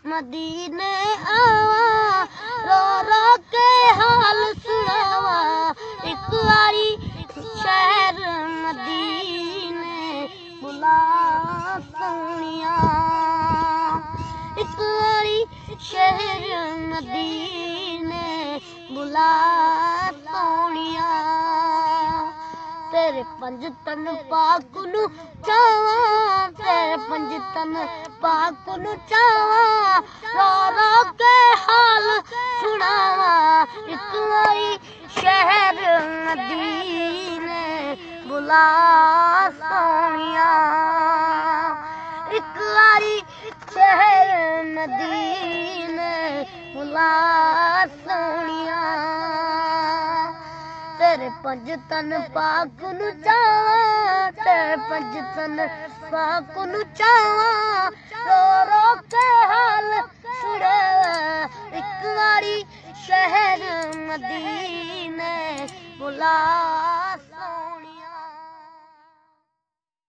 मदीने आवा, रो रो के हाल सुनावा। एक बारी शहर मदीने बुला सोनिया, एक बारी शहर मदीने बुला सोनिया। तेरे पंज तन पाक नू चावा, तेरे पंज तन पाक नू चावा, रो रो के हाल सुनावा। एक बारी शहर मदीने बुला सोनिया, एक बारी शहर मदीने बुला सोनिया। तेरे पंज तन पाक नू चावा, तेरे पंज तन पाक नू चावा, रो रो के हाल सुनावा। एक बारी शहर मदीने बुला